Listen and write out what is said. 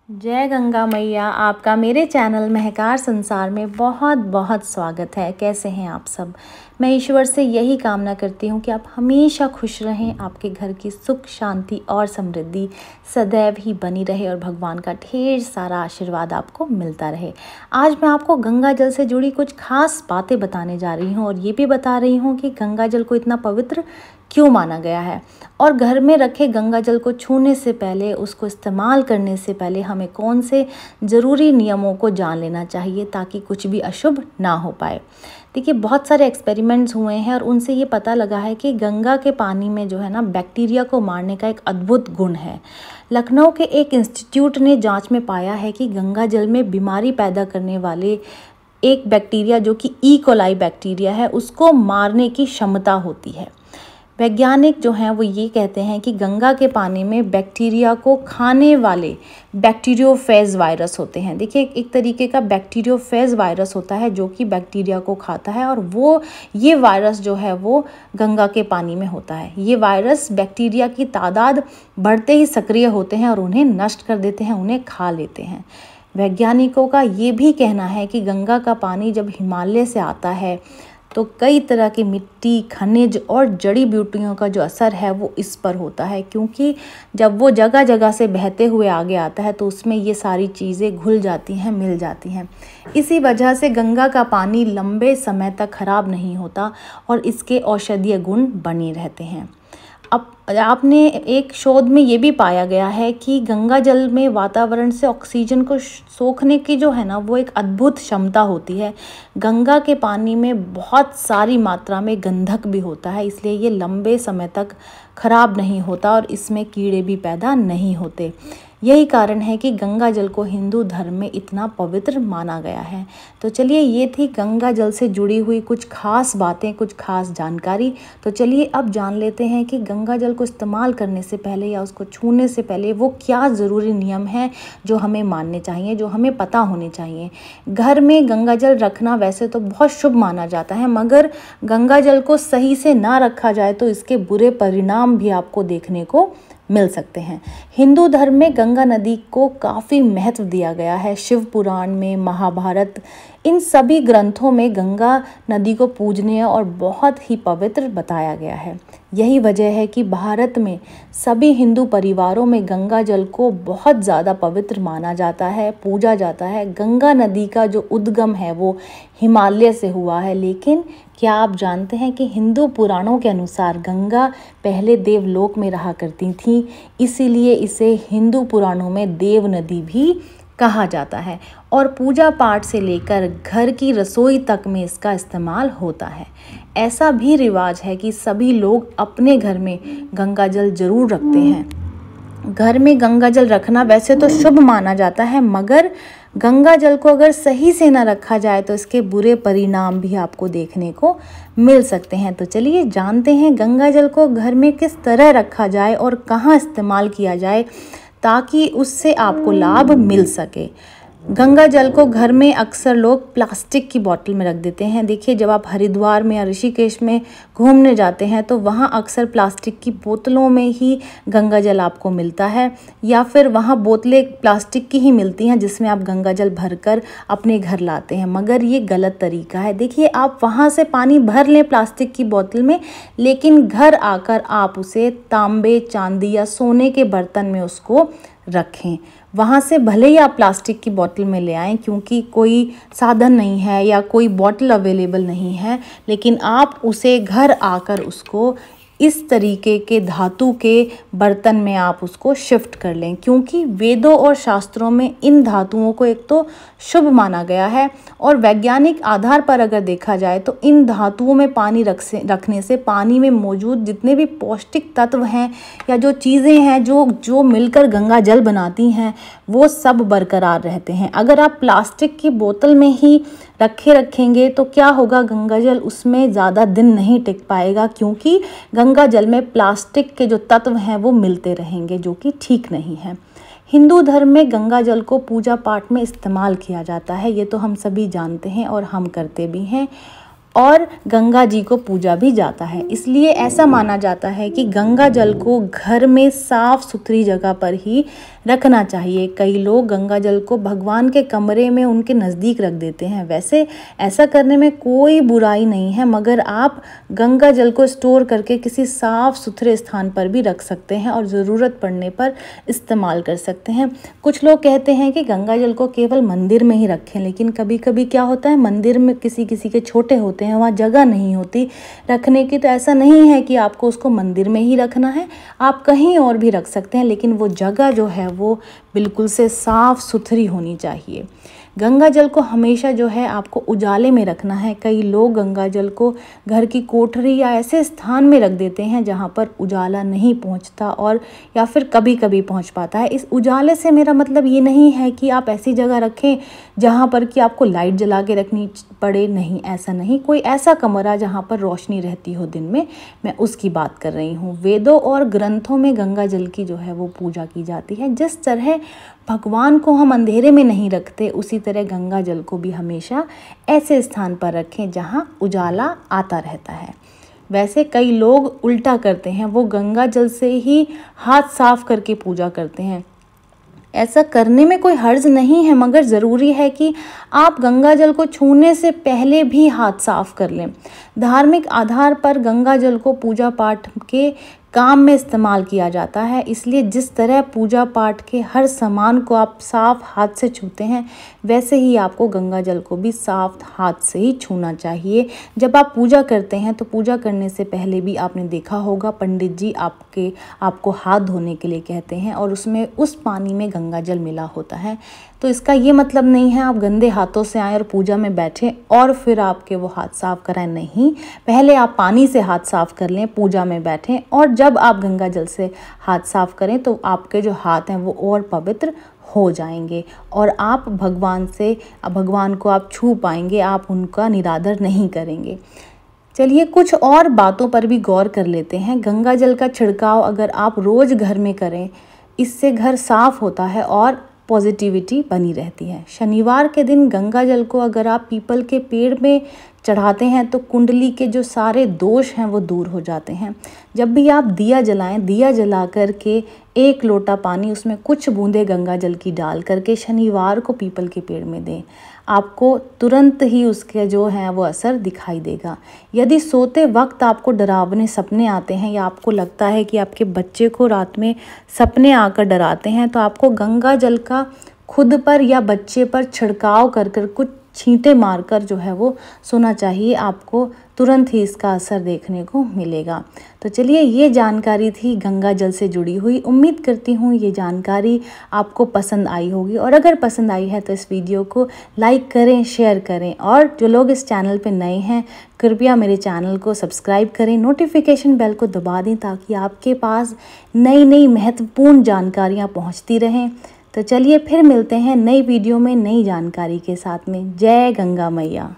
जय गंगा मैया। आपका मेरे चैनल महकार संसार में बहुत बहुत स्वागत है। कैसे हैं आप सब? मैं ईश्वर से यही कामना करती हूँ कि आप हमेशा खुश रहें, आपके घर की सुख शांति और समृद्धि सदैव ही बनी रहे और भगवान का ढेर सारा आशीर्वाद आपको मिलता रहे। आज मैं आपको गंगा जल से जुड़ी कुछ खास बातें बताने जा रही हूँ और ये भी बता रही हूँ कि गंगा जल को इतना पवित्र क्यों माना गया है और घर में रखे गंगा जल को छूने से पहले, उसको इस्तेमाल करने से पहले हमें कौन से ज़रूरी नियमों को जान लेना चाहिए ताकि कुछ भी अशुभ ना हो पाए। देखिए, बहुत सारे एक्सपेरिमेंट्स हुए हैं और उनसे ये पता लगा है कि गंगा के पानी में जो है ना, बैक्टीरिया को मारने का एक अद्भुत गुण है। लखनऊ के एक इंस्टीट्यूट ने जांच में पाया है कि गंगा जल में बीमारी पैदा करने वाले एक बैक्टीरिया जो कि ई कोलाई बैक्टीरिया है, उसको मारने की क्षमता होती है। वैज्ञानिक जो हैं वो ये कहते हैं कि गंगा के पानी में बैक्टीरिया को खाने वाले बैक्टीरियोफेज वायरस होते हैं। देखिए, एक तरीके का बैक्टीरियोफेज वायरस होता है जो कि बैक्टीरिया को खाता है और ये वायरस जो है वो गंगा के पानी में होता है। ये वायरस बैक्टीरिया की तादाद बढ़ते ही सक्रिय होते हैं और उन्हें नष्ट कर देते हैं, उन्हें खा लेते हैं। वैज्ञानिकों का ये भी कहना है कि गंगा का पानी जब हिमालय से आता है तो कई तरह की मिट्टी, खनिज और जड़ी बूटियों का जो असर है वो इस पर होता है, क्योंकि जब वो जगह जगह से बहते हुए आगे आता है तो उसमें ये सारी चीज़ें घुल जाती हैं, मिल जाती हैं। इसी वजह से गंगा का पानी लंबे समय तक खराब नहीं होता और इसके औषधीय गुण बने रहते हैं। अब आपने एक शोध में ये भी पाया गया है कि गंगा जल में वातावरण से ऑक्सीजन को सोखने की जो है ना, वो एक अद्भुत क्षमता होती है। गंगा के पानी में बहुत सारी मात्रा में गंधक भी होता है, इसलिए ये लंबे समय तक खराब नहीं होता और इसमें कीड़े भी पैदा नहीं होते। यही कारण है कि गंगा जल को हिंदू धर्म में इतना पवित्र माना गया है। तो चलिए, ये थी गंगा जल से जुड़ी हुई कुछ खास बातें, कुछ खास जानकारी। तो चलिए अब जान लेते हैं कि गंगा जल को इस्तेमाल करने से पहले या उसको छूने से पहले वो क्या ज़रूरी नियम हैं जो हमें मानने चाहिए, जो हमें पता होने चाहिए। घर में गंगा जल रखना वैसे तो बहुत शुभ माना जाता है, मगर गंगा जल को सही से ना रखा जाए तो इसके बुरे परिणाम भी आपको देखने को मिल सकते हैं। हिंदू धर्म में गंगा नदी को काफ़ी महत्व दिया गया है। शिव पुराण में, महाभारत, इन सभी ग्रंथों में गंगा नदी को पूजनीय और बहुत ही पवित्र बताया गया है। यही वजह है कि भारत में सभी हिंदू परिवारों में गंगा जल को बहुत ज़्यादा पवित्र माना जाता है, पूजा जाता है। गंगा नदी का जो उद्गम है वो हिमालय से हुआ है, लेकिन क्या आप जानते हैं कि हिंदू पुराणों के अनुसार गंगा पहले देवलोक में रहा करती थी, इसीलिए इसे हिंदू पुराणों में देव नदी भी कहा जाता है और पूजा पाठ से लेकर घर की रसोई तक में इसका इस्तेमाल होता है। ऐसा भी रिवाज है कि सभी लोग अपने घर में गंगा जल जरूर रखते हैं। घर में गंगा जल रखना वैसे तो शुभ माना जाता है, मगर गंगा जल को अगर सही से ना रखा जाए तो इसके बुरे परिणाम भी आपको देखने को मिल सकते हैं। तो चलिए जानते हैं गंगा जल को घर में किस तरह रखा जाए और कहाँ इस्तेमाल किया जाए ताकि उससे आपको लाभ मिल सके। गंगा जल को घर में अक्सर लोग प्लास्टिक की बोतल में रख देते हैं। देखिए, जब आप हरिद्वार में या ऋषिकेश में घूमने जाते हैं तो वहाँ अक्सर प्लास्टिक की बोतलों में ही गंगा जल आपको मिलता है, या फिर वहाँ बोतलें प्लास्टिक की ही मिलती हैं जिसमें आप गंगा जल भरकर अपने घर लाते हैं, मगर ये गलत तरीका है। देखिए, आप वहाँ से पानी भर लें प्लास्टिक की बोतल में, लेकिन घर आकर आप उसे तांबे, चांदी या सोने के बर्तन में उसको रखें। वहाँ से भले ही आप प्लास्टिक की बोतल में ले आएँ, क्योंकि कोई साधन नहीं है या कोई बोतल अवेलेबल नहीं है, लेकिन आप उसे घर आकर उसको इस तरीके के धातु के बर्तन में आप उसको शिफ्ट कर लें, क्योंकि वेदों और शास्त्रों में इन धातुओं को एक तो शुभ माना गया है और वैज्ञानिक आधार पर अगर देखा जाए तो इन धातुओं में पानी रखने से पानी में मौजूद जितने भी पौष्टिक तत्व हैं या जो चीज़ें हैं जो मिलकर गंगा जल बनाती हैं वो सब बरकरार रहते हैं। अगर आप प्लास्टिक की बोतल में ही रखेंगे तो क्या होगा, गंगा जल उसमें ज़्यादा दिन नहीं टिक पाएगा, क्योंकि गंगा जल में प्लास्टिक के जो तत्व हैं वो मिलते रहेंगे, जो कि ठीक नहीं है। हिंदू धर्म में गंगा जल को पूजा पाठ में इस्तेमाल किया जाता है, ये तो हम सभी जानते हैं और हम करते भी हैं। और गंगा जी को पूजा भी जाता है। इसलिए ऐसा माना जाता है कि गंगा जल को घर में साफ सुथरी जगह पर ही रखना चाहिए। कई लोग गंगा जल को भगवान के कमरे में उनके नज़दीक रख देते हैं। वैसे ऐसा करने में कोई बुराई नहीं है, मगर आप गंगा जल को स्टोर करके किसी साफ सुथरे स्थान पर भी रख सकते हैं और ज़रूरत पड़ने पर इस्तेमाल कर सकते हैं। कुछ लोग कहते हैं कि गंगा जल को केवल मंदिर में ही रखें, लेकिन कभी कभी क्या होता है, मंदिर में किसी किसी के छोटे होते हैं, वहाँ जगह नहीं होती रखने की। तो ऐसा नहीं है कि आपको उसको मंदिर में ही रखना है, आप कहीं और भी रख सकते हैं, लेकिन वो जगह जो है वो बिल्कुल से साफ़ सुथरी होनी चाहिए। गंगा जल को हमेशा जो है आपको उजाले में रखना है। कई लोग गंगा जल को घर की कोठरी या ऐसे स्थान में रख देते हैं जहाँ पर उजाला नहीं पहुँचता, और या फिर कभी कभी पहुँच पाता है। इस उजाले से मेरा मतलब ये नहीं है कि आप ऐसी जगह रखें जहाँ पर कि आपको लाइट जला के रखनी पड़े, नहीं, ऐसा नहीं। कोई ऐसा कमरा जहाँ पर रोशनी रहती हो दिन में, मैं उसकी बात कर रही हूँ। वेदों और ग्रंथों में गंगा जल की जो है वो पूजा की जाती है। जिस तरह भगवान को हम अंधेरे में नहीं रखते, उसी तरह गंगा जल को भी हमेशा ऐसे स्थान पर रखें जहाँ उजाला आता रहता है। वैसे कई लोग उल्टा करते हैं, वो गंगा जल से ही हाथ साफ करके पूजा करते हैं। ऐसा करने में कोई हर्ज नहीं है, मगर ज़रूरी है कि आप गंगा जल को छूने से पहले भी हाथ साफ कर लें। धार्मिक आधार पर गंगा जल को पूजा पाठ के काम में इस्तेमाल किया जाता है, इसलिए जिस तरह पूजा पाठ के हर सामान को आप साफ हाथ से छूते हैं, वैसे ही आपको गंगा जल को भी साफ हाथ से ही छूना चाहिए। जब आप पूजा करते हैं तो पूजा करने से पहले भी आपने देखा होगा, पंडित जी आपको हाथ धोने के लिए कहते हैं, और उसमें उस पानी में गंगा जल मिला होता है। तो इसका ये मतलब नहीं है आप गंदे हाथों से आएँ और पूजा में बैठें और फिर आपके वो हाथ साफ कराएं, नहीं। पहले आप पानी से हाथ साफ कर लें, पूजा में बैठें, और जब आप गंगा जल से हाथ साफ करें तो आपके जो हाथ हैं वो और पवित्र हो जाएंगे, और आप भगवान को आप छू पाएंगे, आप उनका निरादर नहीं करेंगे। चलिए कुछ और बातों पर भी गौर कर लेते हैं। गंगा जल का छिड़काव अगर आप रोज़ घर में करें, इससे घर साफ होता है और पॉजिटिविटी बनी रहती है। शनिवार के दिन गंगा जल को अगर आप पीपल के पेड़ में चढ़ाते हैं तो कुंडली के जो सारे दोष हैं वो दूर हो जाते हैं। जब भी आप दिया जलाएं, दिया जला करके 1 लोटा पानी, उसमें कुछ बूंदे गंगा जल की डाल करके शनिवार को पीपल के पेड़ में दें, आपको तुरंत ही उसके जो है वो असर दिखाई देगा। यदि सोते वक्त आपको डरावने सपने आते हैं, या आपको लगता है कि आपके बच्चे को रात में सपने आकर डराते हैं, तो आपको गंगा जल का खुद पर या बच्चे पर छिड़काव कर कुछ छींटे मारकर जो है वो सोना चाहिए। आपको तुरंत ही इसका असर देखने को मिलेगा। तो चलिए, ये जानकारी थी गंगा जल से जुड़ी हुई। उम्मीद करती हूँ ये जानकारी आपको पसंद आई होगी, और अगर पसंद आई है तो इस वीडियो को लाइक करें, शेयर करें, और जो लोग इस चैनल पे नए हैं कृपया मेरे चैनल को सब्सक्राइब करें, नोटिफिकेशन बेल को दबा दें ताकि आपके पास नई नई महत्वपूर्ण जानकारियाँ पहुँचती रहें। तो चलिए फिर मिलते हैं नई वीडियो में नई जानकारी के साथ में। जय गंगा मैया।